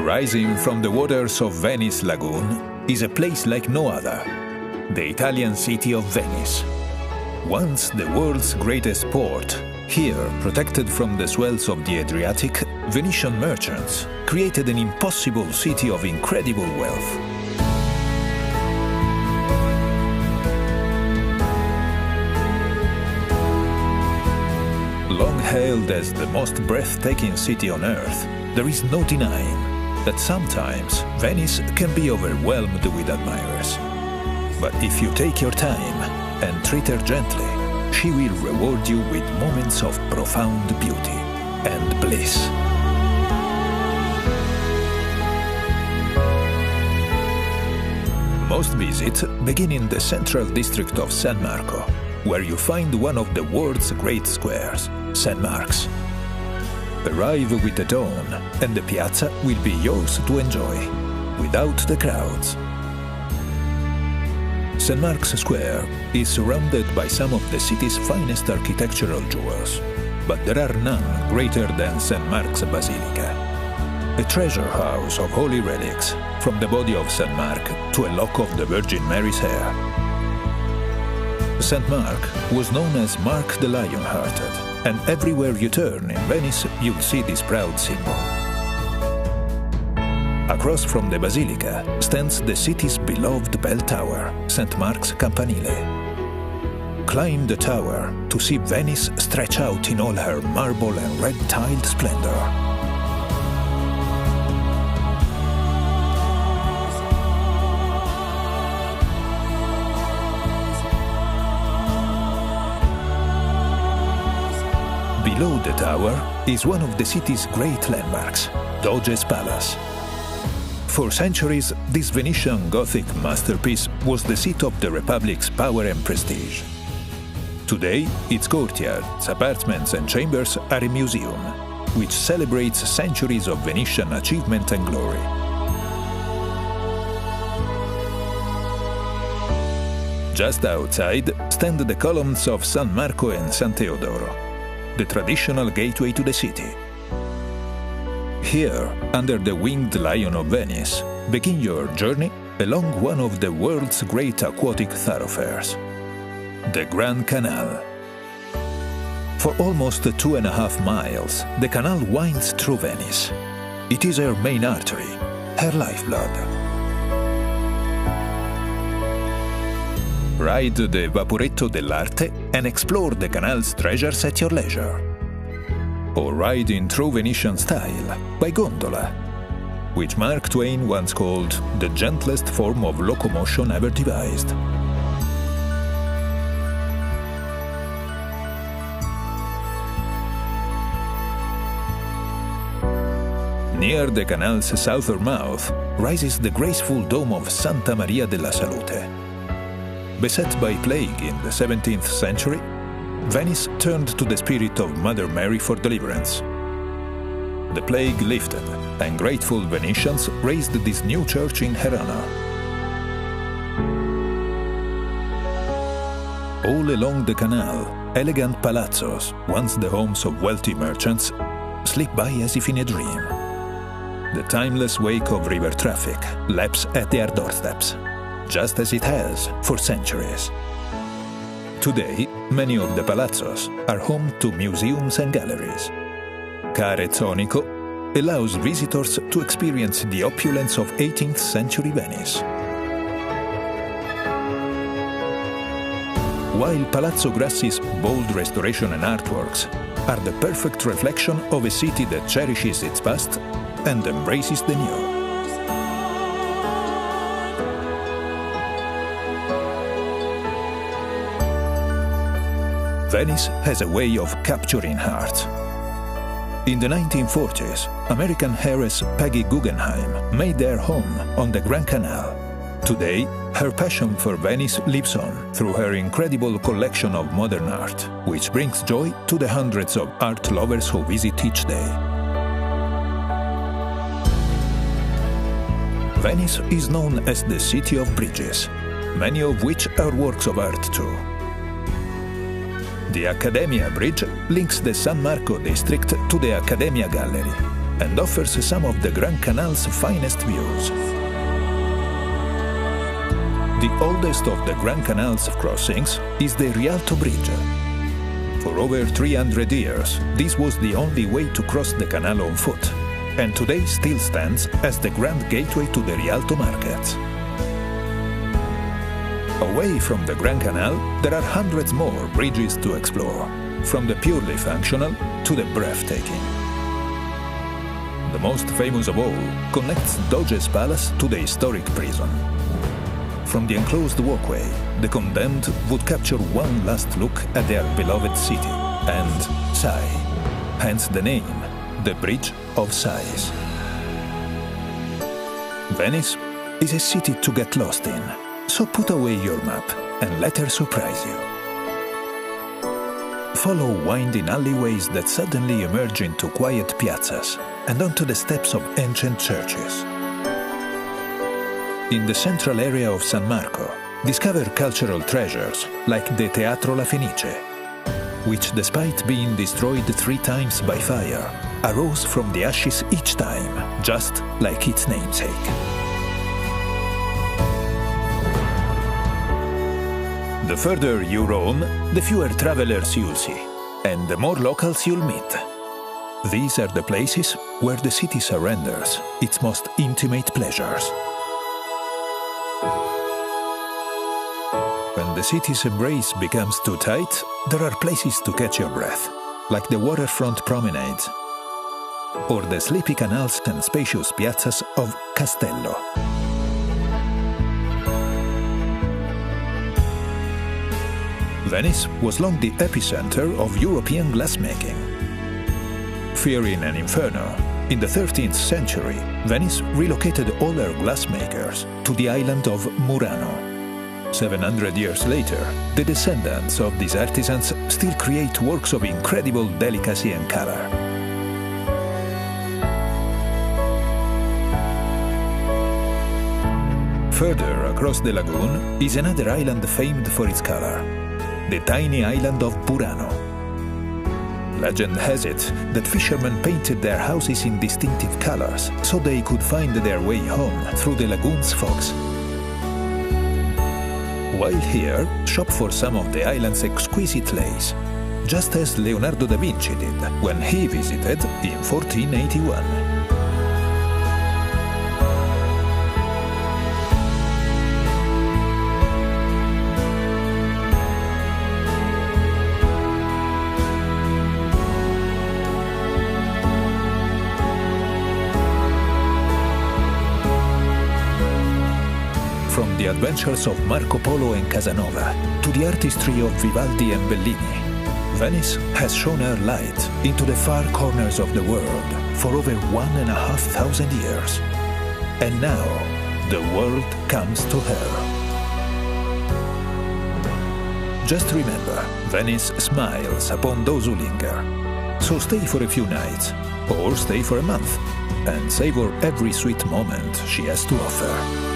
Rising from the waters of Venice lagoon is a place like no other, the Italian city of Venice. Once the world's greatest port, here, protected from the swells of the Adriatic, Venetian merchants created an impossible city of incredible wealth. Long hailed as the most breathtaking city on earth, there is no denying that sometimes Venice can be overwhelmed with admirers. But if you take your time and treat her gently, she will reward you with moments of profound beauty and bliss. Most visits begin in the central district of San Marco, where you find one of the world's great squares, St. Mark's. Arrive with the dawn, and the piazza will be yours to enjoy, without the crowds. St. Mark's Square is surrounded by some of the city's finest architectural jewels, but there are none greater than St. Mark's Basilica, a treasure house of holy relics, from the body of St. Mark to a lock of the Virgin Mary's hair. St. Mark was known as Mark the Lion-Hearted, and everywhere you turn in Venice, you'll see this proud symbol. Across from the Basilica stands the city's beloved bell tower, St. Mark's Campanile. Climb the tower to see Venice stretch out in all her marble and red-tiled splendor. Below the tower is one of the city's great landmarks, Doge's Palace. For centuries, this Venetian Gothic masterpiece was the seat of the Republic's power and prestige. Today, its courtyards, apartments and chambers are a museum, which celebrates centuries of Venetian achievement and glory. Just outside stand the columns of San Marco and San Teodoro, the traditional gateway to the city. Here, under the winged lion of Venice, begin your journey along one of the world's great aquatic thoroughfares, the Grand Canal. For almost 2.5 miles, the canal winds through Venice. It is her main artery, her lifeblood. Ride the Vaporetto dell'Arte and explore the canal's treasures at your leisure. Or ride in true Venetian style by gondola, which Mark Twain once called the gentlest form of locomotion ever devised. Near the canal's southern mouth rises the graceful dome of Santa Maria della Salute. Beset by plague in the 17th century, Venice turned to the spirit of Mother Mary for deliverance. The plague lifted, and grateful Venetians raised this new church in her honor. All along the canal, elegant palazzos, once the homes of wealthy merchants, slip by as if in a dream. The timeless wake of river traffic laps at their doorsteps, just as it has for centuries. Today, many of the palazzos are home to museums and galleries. Carezzonico allows visitors to experience the opulence of 18th century Venice. While Palazzo Grassi's bold restoration and artworks are the perfect reflection of a city that cherishes its past and embraces the new. Venice has a way of capturing hearts. In the 1940s, American heiress Peggy Guggenheim made their home on the Grand Canal. Today, her passion for Venice lives on through her incredible collection of modern art, which brings joy to the hundreds of art lovers who visit each day. Venice is known as the City of Bridges, many of which are works of art too. The Accademia Bridge links the San Marco district to the Accademia Gallery, and offers some of the Grand Canal's finest views. The oldest of the Grand Canal's crossings is the Rialto Bridge. For over 300 years, this was the only way to cross the canal on foot, and today still stands as the grand gateway to the Rialto markets. Away from the Grand Canal, there are hundreds more bridges to explore, from the purely functional to the breathtaking. The most famous of all connects Doge's Palace to the historic prison. From the enclosed walkway, the condemned would capture one last look at their beloved city and sigh, hence the name, the Bridge of Sighs. Venice is a city to get lost in, so put away your map and let her surprise you. Follow winding alleyways that suddenly emerge into quiet piazzas and onto the steps of ancient churches. In the central area of San Marco, discover cultural treasures like the Teatro La Fenice, which, despite being destroyed 3 times by fire, arose from the ashes each time, just like its namesake. The further you roam, the fewer travelers you'll see, and the more locals you'll meet. These are the places where the city surrenders its most intimate pleasures. When the city's embrace becomes too tight, there are places to catch your breath, like the waterfront promenades, or the sleepy canals and spacious piazzas of Castello. Venice was long the epicenter of European glassmaking. Fearing an inferno, in the 13th century, Venice relocated all her glassmakers to the island of Murano. 700 years later, the descendants of these artisans still create works of incredible delicacy and color. Further across the lagoon is another island famed for its color, the tiny island of Burano. Legend has it that fishermen painted their houses in distinctive colors so they could find their way home through the lagoon's fogs. While here, shop for some of the island's exquisite lace, just as Leonardo da Vinci did when he visited in 1481. From the adventures of Marco Polo and Casanova to the artistry of Vivaldi and Bellini, Venice has shone her light into the far corners of the world for over 1,500 years. And now, the world comes to her. Just remember, Venice smiles upon those who linger. So stay for a few nights, or stay for a month, and savor every sweet moment she has to offer.